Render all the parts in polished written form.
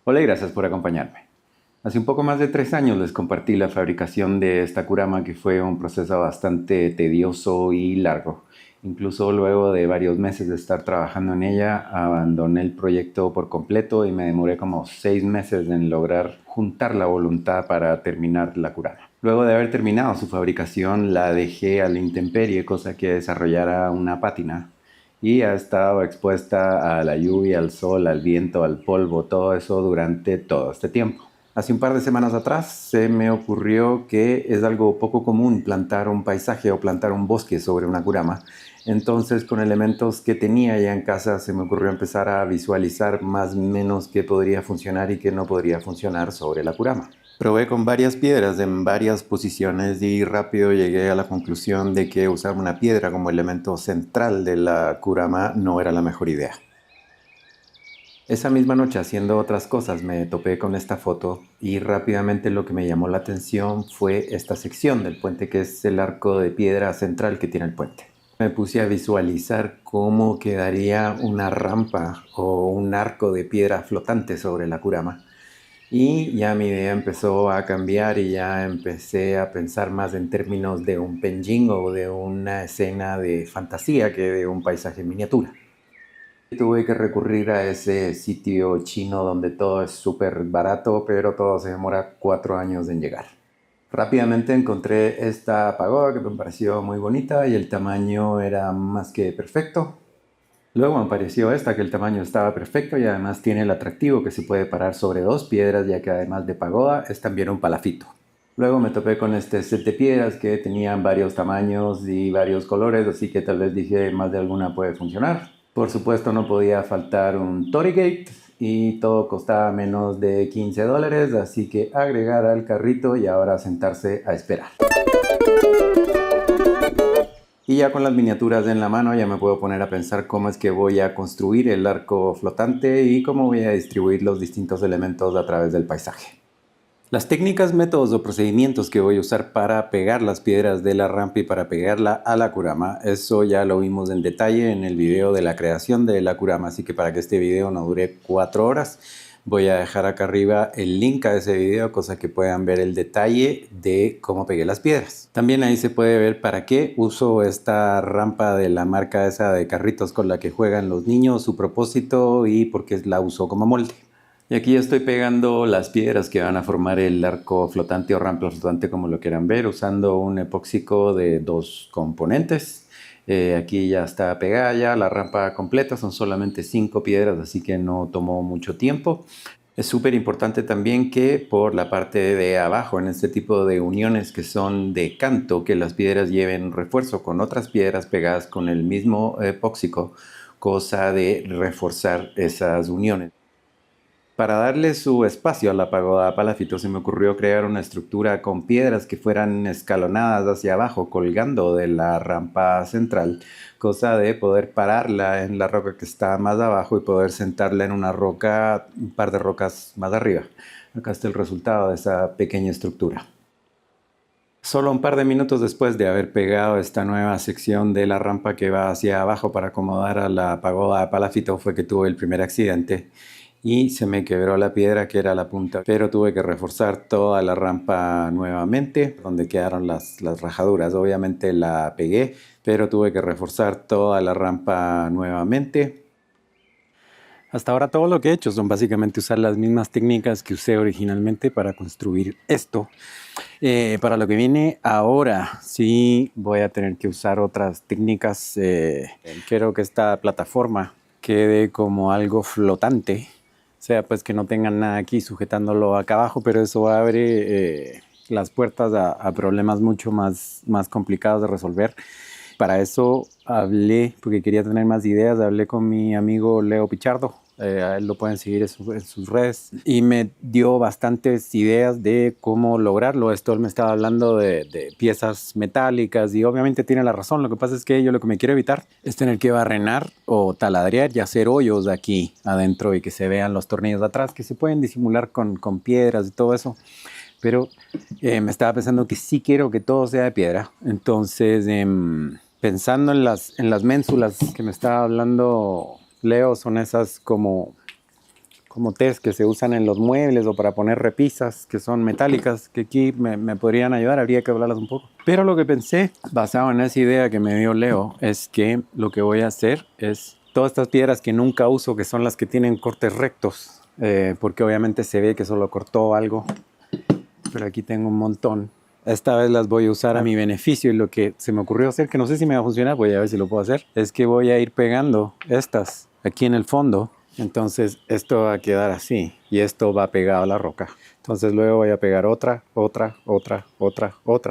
Hola y gracias por acompañarme. Hace un poco más de 3 años les compartí la fabricación de esta kurama, que fue un proceso bastante tedioso y largo. Incluso luego de varios meses de estar trabajando en ella, abandoné el proyecto por completo y me demoré como 6 meses en lograr juntar la voluntad para terminar la kurama. Luego de haber terminado su fabricación, la dejé a la intemperie, cosa que desarrollara una pátina, y ha estado expuesta a la lluvia, al sol, al viento, al polvo, todo eso durante todo este tiempo. Hace un par de semanas atrás se me ocurrió que es algo poco común plantar un paisaje o plantar un bosque sobre una kurama. Entonces, con elementos que tenía ya en casa, se me ocurrió empezar a visualizar más o menos qué podría funcionar y qué no podría funcionar sobre la kurama. Probé con varias piedras en varias posiciones y rápido llegué a la conclusión de que usar una piedra como elemento central de la kurama no era la mejor idea. Esa misma noche, haciendo otras cosas, me topé con esta foto y rápidamente lo que me llamó la atención fue esta sección del puente, que es el arco de piedra central que tiene el puente. Me puse a visualizar cómo quedaría una rampa o un arco de piedra flotante sobre la kurama. Y ya mi idea empezó a cambiar y ya empecé a pensar más en términos de un penjing o de una escena de fantasía que de un paisaje en miniatura. Tuve que recurrir a ese sitio chino donde todo es súper barato, pero todo se demora 4 años en llegar. Rápidamente encontré esta pagoda que me pareció muy bonita y el tamaño era más que perfecto. Luego me pareció esta, que el tamaño estaba perfecto y además tiene el atractivo que se puede parar sobre 2 piedras, ya que además de pagoda es también un palafito. Luego me topé con este set de piedras que tenían varios tamaños y varios colores, así que tal vez dije más de alguna puede funcionar. Por supuesto no podía faltar un Torigate y todo costaba menos de $15, así que agregar al carrito y ahora sentarse a esperar. Y ya con las miniaturas en la mano ya me puedo poner a pensar cómo es que voy a construir el arco flotante y cómo voy a distribuir los distintos elementos a través del paisaje. Las técnicas, métodos o procedimientos que voy a usar para pegar las piedras de la rampa y para pegarla a la kurama, eso ya lo vimos en detalle en el video de la creación de la kurama, así que para que este video no dure 4 horas, voy a dejar acá arriba el link a ese video, cosa que puedan ver el detalle de cómo pegué las piedras. También ahí se puede ver para qué uso esta rampa de la marca esa de carritos con la que juegan los niños, su propósito y por qué la uso como molde. Y aquí ya estoy pegando las piedras que van a formar el arco flotante o rampa flotante, como lo quieran ver, usando un epóxico de 2 componentes. Aquí ya está pegada ya la rampa completa, son solamente 5 piedras, así que no tomó mucho tiempo. Es súper importante también que por la parte de abajo, en este tipo de uniones que son de canto, que las piedras lleven refuerzo con otras piedras pegadas con el mismo epóxico, cosa de reforzar esas uniones. Para darle su espacio a la pagoda palafito se me ocurrió crear una estructura con piedras que fueran escalonadas hacia abajo, colgando de la rampa central, cosa de poder pararla en la roca que está más abajo y poder sentarla en una roca, un par de rocas más arriba. Acá está el resultado de esa pequeña estructura. Solo un par de minutos después de haber pegado esta nueva sección de la rampa que va hacia abajo para acomodar a la pagoda de palafito fue que tuve el primer accidente y se me quebró la piedra que era la punta, pero tuve que reforzar toda la rampa nuevamente donde quedaron las rajaduras. Obviamente la pegué, pero tuve que reforzar toda la rampa nuevamente. Hasta ahora todo lo que he hecho son básicamente usar las mismas técnicas que usé originalmente para construir esto. Para lo que viene ahora, sí voy a tener que usar otras técnicas. Quiero que esta plataforma quede como algo flotante. O sea, pues que no tengan nada aquí sujetándolo acá abajo, pero eso abre las puertas a problemas mucho más complicados de resolver. Para eso hablé, porque quería tener más ideas, hablé con mi amigo Leo Pichardo. A él lo pueden seguir en sus redes y me dio bastantes ideas de cómo lograrlo. Esto él me estaba hablando de piezas metálicas y obviamente tiene la razón. Lo que pasa es que yo lo que me quiero evitar es tener que barrenar o taladrear y hacer hoyos aquí adentro y que se vean los tornillos de atrás, que se pueden disimular con piedras y todo eso. Pero me estaba pensando que sí quiero que todo sea de piedra. Entonces, pensando en las ménsulas que me estaba hablando Leo, son esas como como test que se usan en los muebles o para poner repisas que son metálicas, que aquí me podrían ayudar, habría que hablarlas un poco. Pero lo que pensé, basado en esa idea que me dio Leo, es que lo que voy a hacer es todas estas piedras que nunca uso, que son las que tienen cortes rectos, porque obviamente se ve que solo cortó algo, pero aquí tengo un montón. Esta vez las voy a usar a mi beneficio y lo que se me ocurrió hacer, que no sé si me va a funcionar, voy a ver si lo puedo hacer, es que voy a ir pegando estas aquí en el fondo. Entonces esto va a quedar así y esto va pegado a la roca. Entonces luego voy a pegar otra,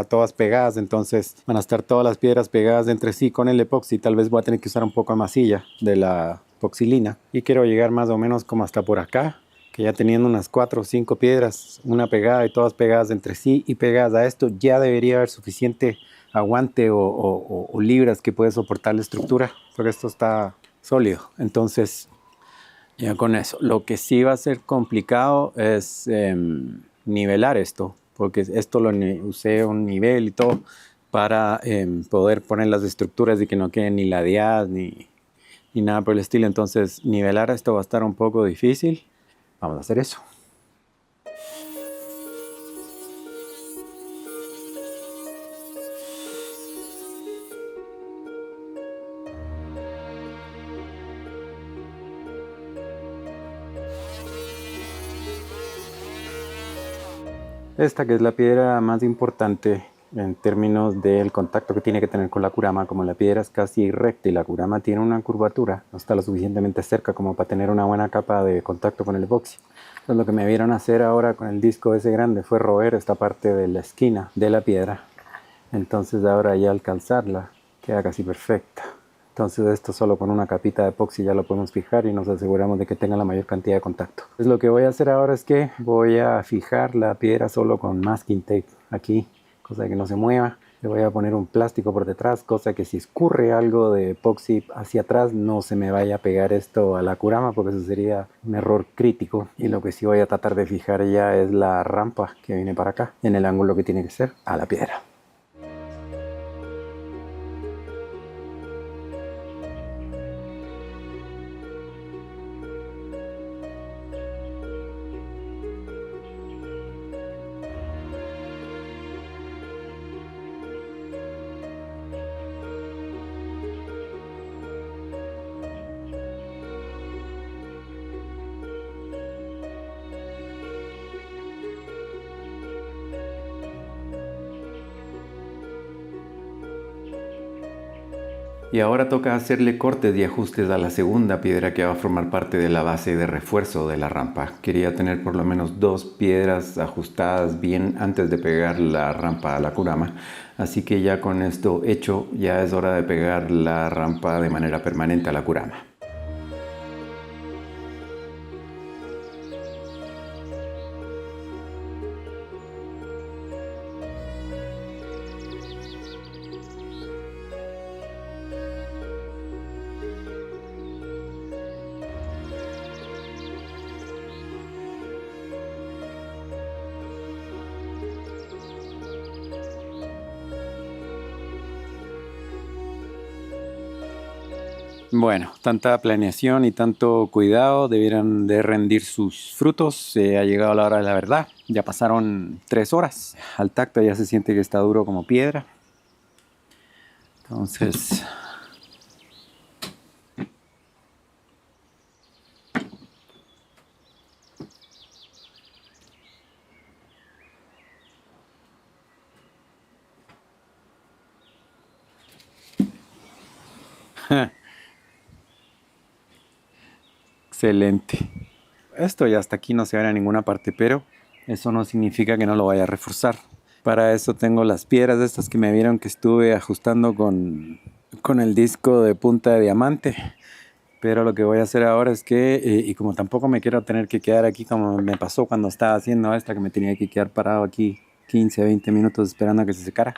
todas pegadas. Entonces van a estar todas las piedras pegadas entre sí con el epoxi. Tal vez voy a tener que usar un poco de masilla de la epoxilina. Y quiero llegar más o menos como hasta por acá, que ya teniendo unas 4 o 5 piedras, una pegada y todas pegadas entre sí y pegadas a esto, ya debería haber suficiente aguante o libras que puede soportar la estructura, porque esto está sólido. Entonces, ya con eso. Lo que sí va a ser complicado es nivelar esto, porque esto lo usé un nivel y todo para poder poner las estructuras y que no queden ni ladeadas ni nada por el estilo. Entonces, nivelar esto va a estar un poco difícil. Vamos a hacer eso. Esta que es la piedra más importante en términos del contacto que tiene que tener con la curama, como la piedra es casi recta y la curama tiene una curvatura, no está lo suficientemente cerca como para tener una buena capa de contacto con el epoxi. Entonces lo que me vieron hacer ahora con el disco ese grande fue roer esta parte de la esquina de la piedra. Entonces ahora ya al calzarla queda casi perfecta. Entonces esto solo con una capita de epoxi ya lo podemos fijar y nos aseguramos de que tenga la mayor cantidad de contacto. Entonces lo que voy a hacer ahora es que voy a fijar la piedra solo con masking tape aquí, cosa de que no se mueva. Le voy a poner un plástico por detrás, cosa que si escurre algo de epoxi hacia atrás no se me vaya a pegar esto a la curama, porque eso sería un error crítico. Y lo que sí voy a tratar de fijar ya es la rampa que viene para acá, en el ángulo que tiene que ser a la piedra. Y ahora toca hacerle cortes y ajustes a la segunda piedra que va a formar parte de la base de refuerzo de la rampa. Quería tener por lo menos 2 piedras ajustadas bien antes de pegar la rampa a la curama. Así que ya con esto hecho, ya es hora de pegar la rampa de manera permanente a la curama. Bueno, tanta planeación y tanto cuidado debieran de rendir sus frutos. Ha llegado la hora de la verdad. Ya pasaron 3 horas. Al tacto ya se siente que está duro como piedra. Entonces... Excelente. Esto ya hasta aquí no se va a ninguna parte, pero eso no significa que no lo vaya a reforzar. Para eso tengo las piedras estas que me vieron que estuve ajustando con el disco de punta de diamante. Pero lo que voy a hacer ahora es que, y como tampoco me quiero tener que quedar aquí como me pasó cuando estaba haciendo esta, que me tenía que quedar parado aquí 15, 20 minutos esperando a que se secara,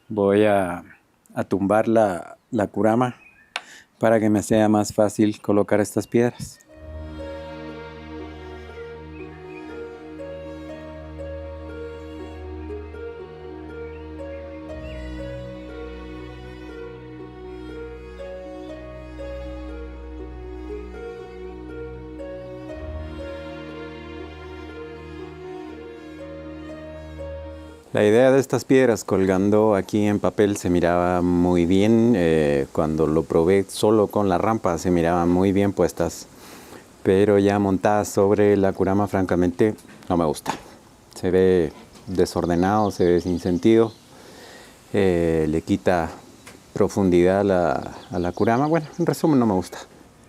voy a tumbar la curama para que me sea más fácil colocar estas piedras. La idea de estas piedras colgando aquí en papel se miraba muy bien. Cuando lo probé solo con la rampa se miraban muy bien puestas. Pero ya montadas sobre la curama, francamente, no me gusta. Se ve desordenado, se ve sin sentido. Le quita profundidad a la curama. Bueno, en resumen, no me gusta.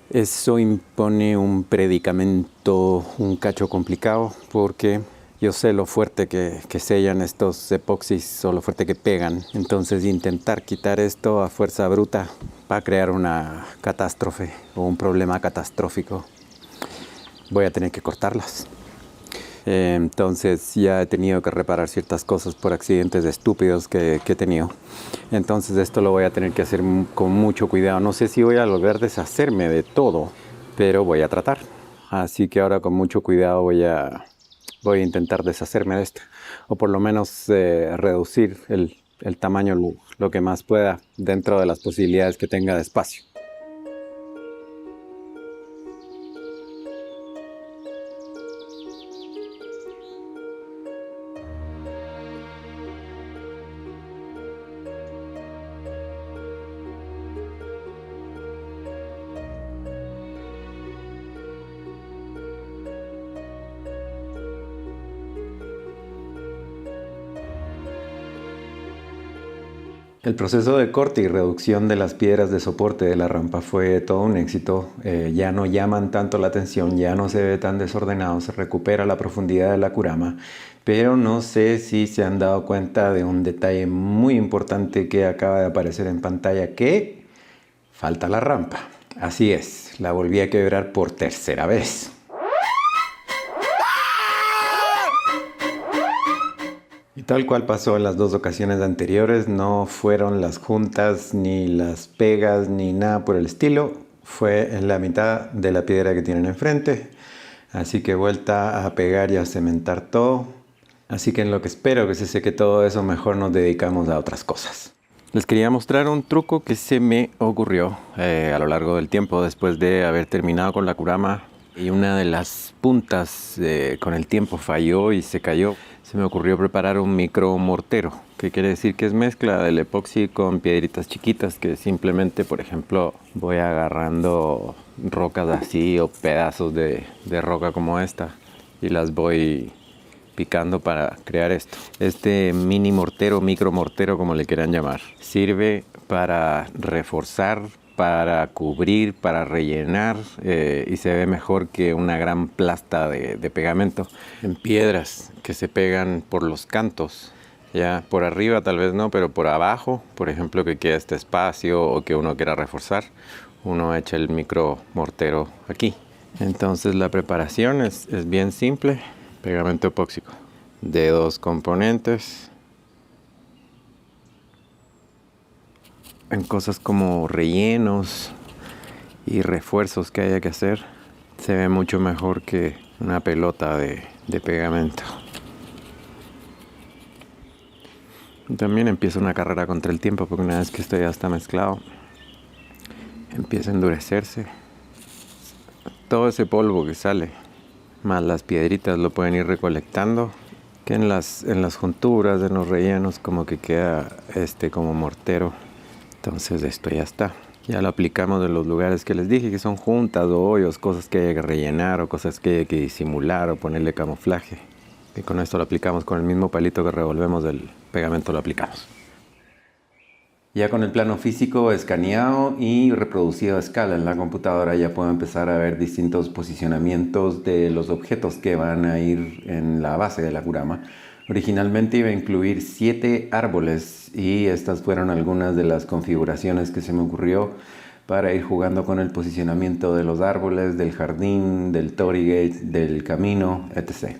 Eso impone un predicamento un cacho complicado porque yo sé lo fuerte que sellan estos epoxis o lo fuerte que pegan. Entonces intentar quitar esto a fuerza bruta va a crear una catástrofe o un problema catastrófico. Voy a tener que cortarlas. Entonces ya he tenido que reparar ciertas cosas por accidentes estúpidos que he tenido. Entonces esto lo voy a tener que hacer con mucho cuidado. No sé si voy a lograr deshacerme de todo, pero voy a tratar. Así que ahora con mucho cuidado voy a intentar deshacerme de esto. O por lo menos reducir el tamaño lo que más pueda dentro de las posibilidades que tenga de espacio. El proceso de corte y reducción de las piedras de soporte de la rampa fue todo un éxito. Ya no llaman tanto la atención, ya no se ve tan desordenado, se recupera la profundidad de la curama. Pero no sé si se han dado cuenta de un detalle muy importante que acaba de aparecer en pantalla, que falta la rampa. Así es, la volví a quebrar por tercera vez. Y tal cual pasó en las dos ocasiones anteriores, no fueron las juntas, ni las pegas, ni nada por el estilo. Fue en la mitad de la piedra que tienen enfrente. Así que vuelta a pegar y a cementar todo. Así que en lo que espero que se seque todo eso, mejor nos dedicamos a otras cosas. Les quería mostrar un truco que se me ocurrió a lo largo del tiempo después de haber terminado con la curama. Y una de las puntas con el tiempo falló y se cayó. Se me ocurrió preparar un micro mortero, que quiere decir que es mezcla del epoxi con piedritas chiquitas que simplemente, por ejemplo, voy agarrando rocas así o pedazos de roca como esta y las voy picando para crear esto. Este mini mortero, micro mortero, como le quieran llamar, sirve para reforzar, para cubrir, para rellenar y se ve mejor que una gran plasta de pegamento en piedras que se pegan por los cantos. Ya por arriba tal vez no, pero por abajo, por ejemplo, que queda este espacio o que uno quiera reforzar, uno echa el micro mortero aquí. Entonces la preparación es bien simple. Pegamento epóxico de 2 componentes. En cosas como rellenos y refuerzos que haya que hacer, se ve mucho mejor que una pelota de pegamento. También empieza una carrera contra el tiempo, porque una vez que esto ya está mezclado, empieza a endurecerse. Todo ese polvo que sale, más las piedritas, lo pueden ir recolectando, que en las junturas, en los rellenos, como que queda como mortero. Entonces esto ya está. Ya lo aplicamos en los lugares que les dije, que son juntas o hoyos, cosas que hay que rellenar o cosas que hay que disimular o ponerle camuflaje. Y con esto lo aplicamos con el mismo palito que revolvemos del pegamento, lo aplicamos. Ya con el plano físico escaneado y reproducido a escala en la computadora, ya puedo empezar a ver distintos posicionamientos de los objetos que van a ir en la base de la curama. Originalmente iba a incluir 7 árboles y estas fueron algunas de las configuraciones que se me ocurrió para ir jugando con el posicionamiento de los árboles, del jardín, del torii gate, del camino, etc.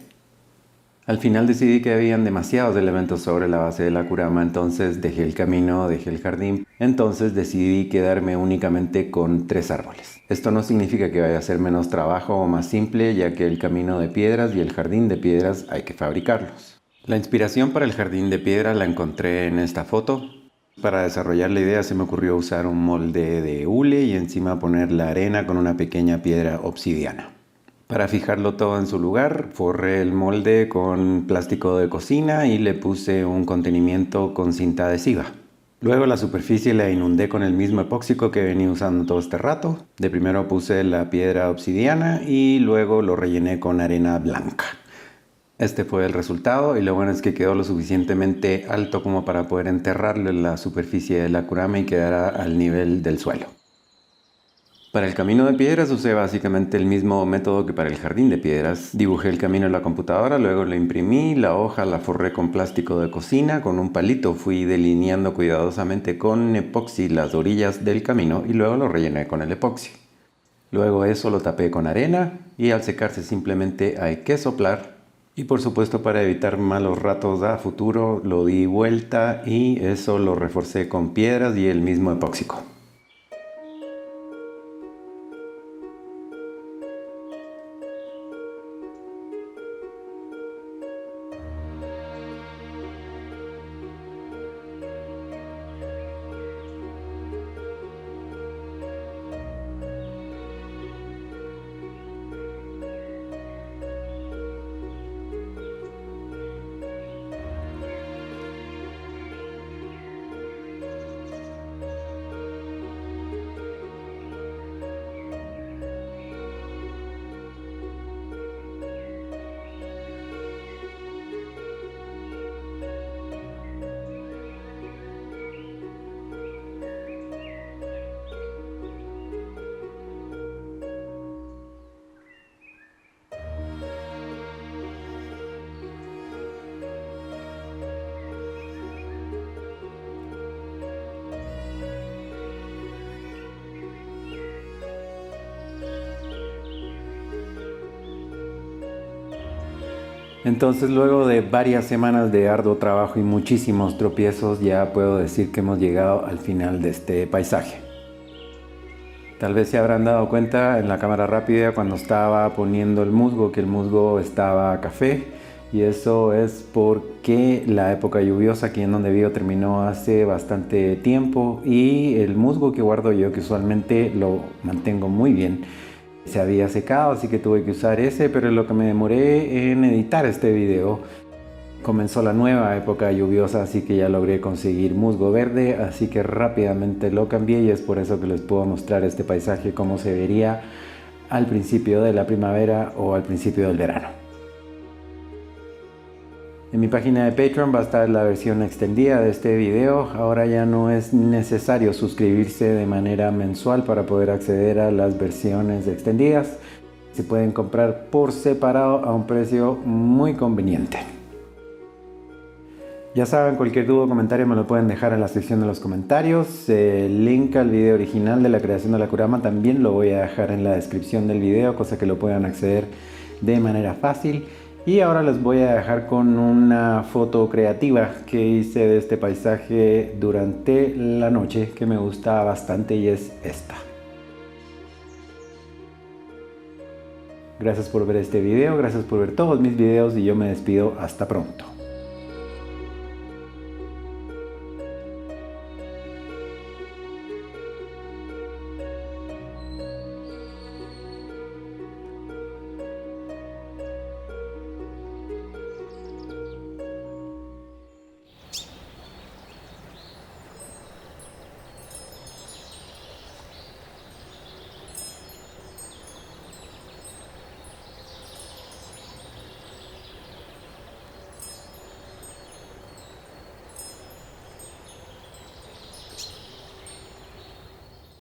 Al final decidí que habían demasiados elementos sobre la base de la curama, entonces dejé el camino, dejé el jardín. Entonces decidí quedarme únicamente con 3 árboles. Esto no significa que vaya a ser menos trabajo o más simple, ya que el camino de piedras y el jardín de piedras hay que fabricarlos. La inspiración para el jardín de piedra la encontré en esta foto. Para desarrollar la idea se me ocurrió usar un molde de hule y encima poner la arena con una pequeña piedra obsidiana. Para fijarlo todo en su lugar, forré el molde con plástico de cocina y le puse un contenimiento con cinta adhesiva. Luego la superficie la inundé con el mismo epóxico que venía usando todo este rato. De primero puse la piedra obsidiana y luego lo rellené con arena blanca. Este fue el resultado y lo bueno es que quedó lo suficientemente alto como para poder enterrarlo en la superficie de la kurama y quedara al nivel del suelo. Para el camino de piedras usé básicamente el mismo método que para el jardín de piedras. Dibujé el camino en la computadora, luego lo imprimí, la hoja la forré con plástico de cocina, con un palito fui delineando cuidadosamente con epoxi las orillas del camino y luego lo rellené con el epoxi. Luego eso lo tapé con arena y al secarse simplemente hay que soplar. Y por supuesto para evitar malos ratos a futuro lo di vuelta y eso lo reforcé con piedras y el mismo epóxico. Entonces luego de varias semanas de arduo trabajo y muchísimos tropiezos ya puedo decir que hemos llegado al final de este paisaje. Tal vez se habrán dado cuenta en la cámara rápida cuando estaba poniendo el musgo que el musgo estaba café y eso es porque la época lluviosa aquí en donde vivo terminó hace bastante tiempo y el musgo que guardo yo, que usualmente lo mantengo muy bien, se había secado, así que tuve que usar ese, pero en lo que me demoré en editar este video comenzó la nueva época lluviosa, así que ya logré conseguir musgo verde, así que rápidamente lo cambié y es por eso que les puedo mostrar este paisaje como se vería al principio de la primavera o al principio del verano. En mi página de Patreon va a estar la versión extendida de este video. Ahora ya no es necesario suscribirse de manera mensual para poder acceder a las versiones extendidas. Se pueden comprar por separado a un precio muy conveniente. Ya saben, cualquier duda o comentario me lo pueden dejar en la sección de los comentarios. El link al video original de la creación de la kurama también lo voy a dejar en la descripción del video, cosa que lo puedan acceder de manera fácil. Y ahora les voy a dejar con una foto creativa que hice de este paisaje durante la noche que me gusta bastante y es esta. Gracias por ver este video, gracias por ver todos mis videos y yo me despido hasta pronto.